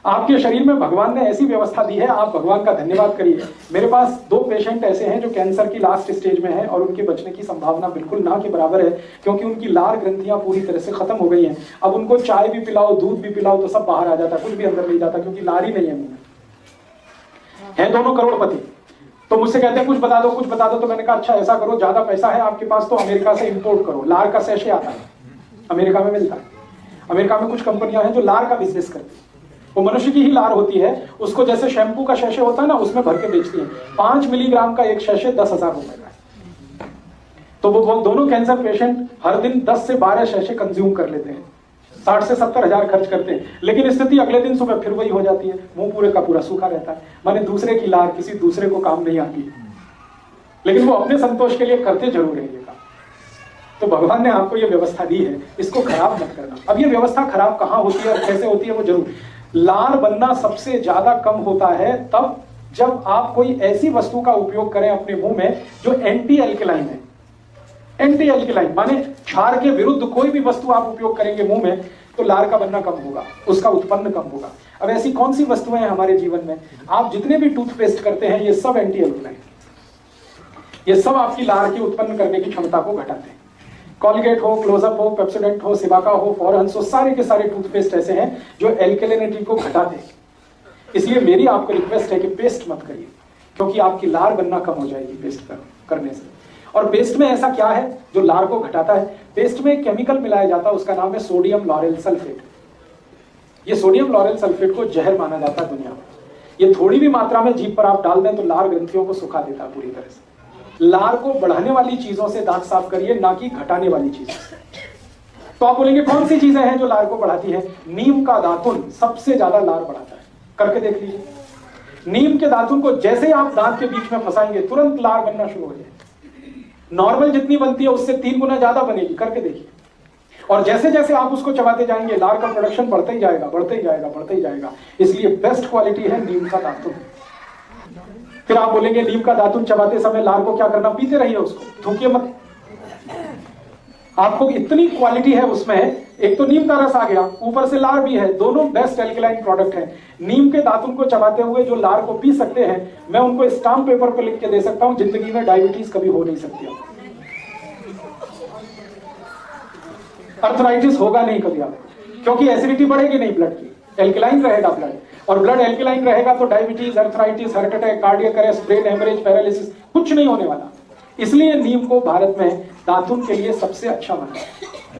आपके शरीर में भगवान ने ऐसी व्यवस्था दी है, आप भगवान का धन्यवाद करिए। मेरे पास 2 पेशेंट ऐसे हैं जो कैंसर की लास्ट स्टेज में हैं और उनके बचने की संभावना बिल्कुल ना के बराबर है, क्योंकि उनकी लार ग्रंथियां पूरी तरह से खत्म हो गई हैं। अब उनको चाय भी पिलाओ, दूध भी पिलाओ तो सब बाहर आ जाता, कुछ भी अंदर नहीं जाता, क्योंकि लार ही नहीं है मुंह में। हैं दोनों करोड़पति, तो मुझसे कहते हैं कुछ बता दो कुछ बता दो। तो मैंने कहा अच्छा ऐसा करो, ज्यादा पैसा है आपके पास तो अमेरिका से इंपोर्ट करो, लार का सैशे आता है, अमेरिका में मिलता है। अमेरिका में कुछ कंपनियां हैं जो लार का बिजनेस करती हैं, वो मनुष्य की ही लार होती है, उसको जैसे शैम्पू का शैशे होता है ना, उसमें भर के बेचती है। 5 मिलीग्राम का एक शैशे 10,000 रुपए का है। तो वो दोनों कैंसर पेशेंट हर दिन 10 से 12 शैशे कंज्यूम कर लेते हैं, 60 से 70 हजार खर्च करते हैं, लेकिन स्थिति अगले दिन सुबह फिर वही हो जाती है, मुंह पूरे का पूरा सूखा रहता है। माने दूसरे की लार किसी दूसरे को काम नहीं आती, लेकिन वो अपने संतोष के लिए करते जरूर है ये काम। तो भगवान ने आपको ये व्यवस्था दी है, इसको खराब मत करना। अब ये व्यवस्था खराब कहाँ होती है और कैसे होती है वो जरूर, लार बनना सबसे ज्यादा कम होता है तब जब आप कोई ऐसी वस्तु का उपयोग करें अपने मुंह में जो एंटी एल्कलाइन है। एंटी एल्कलाइन माने क्षार के विरुद्ध कोई भी वस्तु आप उपयोग करेंगे मुंह में तो लार का बनना कम होगा, उसका उत्पन्न कम होगा। अब ऐसी कौन सी वस्तुएं हैं हमारे जीवन में, आप जितने भी टूथपेस्ट करते हैं ये सब एंटी एल्कलाइन, ये सब आपकी लार की उत्पन्न करने की क्षमता को घटाते हैं। कॉलगेट हो, क्लोजअप हो, पेप्सोडेंट हो, सिबाका हो, फॉरहंस हो, सारे के सारे टूथपेस्ट ऐसे हैं जो एल्कलिनिटी को घटाते हैं। इसलिए मेरी आपको रिक्वेस्ट है कि पेस्ट मत करिए, क्योंकि आपकी लार बनना कम हो जाएगी पेस्ट करने से। और पेस्ट में ऐसा क्या है जो लार को घटाता है, पेस्ट में एक केमिकल मिलाया जाता है, उसका नाम है सोडियम लॉरेल सल्फेट। ये सोडियम लॉरेल सल्फेट को जहर माना जाता है दुनिया में। ये थोड़ी भी मात्रा में जीभ पर आप डाल दें तो लार ग्रंथियों को सुखा देता है पूरी तरह से। लार को बढ़ाने वाली चीजों से दांत साफ करिए, ना कि घटाने वाली चीजों से। तो आप बोलेंगे कौन सी चीजें हैं जो लार को बढ़ाती है? नीम का दातुन सबसे ज्यादा लार बढ़ाता है, करके देख लीजिए। नीम के दातुन को जैसे ही आप दांत के बीच में फंसाएंगे तुरंत लार बनना शुरू हो जाएगी। नॉर्मल जितनी बनती है उससे 3 गुना ज्यादा बनेगी, करके देखिए। और जैसे जैसे आप उसको चबाते जाएंगे लार का प्रोडक्शन बढ़ता ही जाएगा, बढ़ता ही जाएगा, बढ़ता ही जाएगा। इसलिए बेस्ट क्वालिटी है नीम का दातुन। फिर आप बोलेंगे नीम का दातुन चबाते समय लार को क्या करना? पीते रहिए उसको, थूकिए मत। आपको इतनी क्वालिटी है उसमें, एक तो नीम का रस आ गया, ऊपर से लार भी है, दोनों बेस्ट एल्कलाइन प्रोडक्ट है। नीम के दातुन को चबाते हुए जो लार को पी सकते हैं, मैं उनको स्टाम्प पेपर पर लिख के दे सकता हूं जिंदगी में डायबिटीज कभी हो नहीं सकती, अर्थराइटिस होगा नहीं कभी आपको, क्योंकि एसिडिटी बढ़ेगी नहीं ब्लड की, एल्कलाइन रहेगा ब्लड, और ब्लड एल्कलाइन रहेगा तो diabetes, arthritis, heart attack, cardiac arrest, brain haemorrhage, paralysis कुछ नहीं होने वाला। इसलिए नीम को भारत में दातुन के लिए सबसे अच्छा माना है।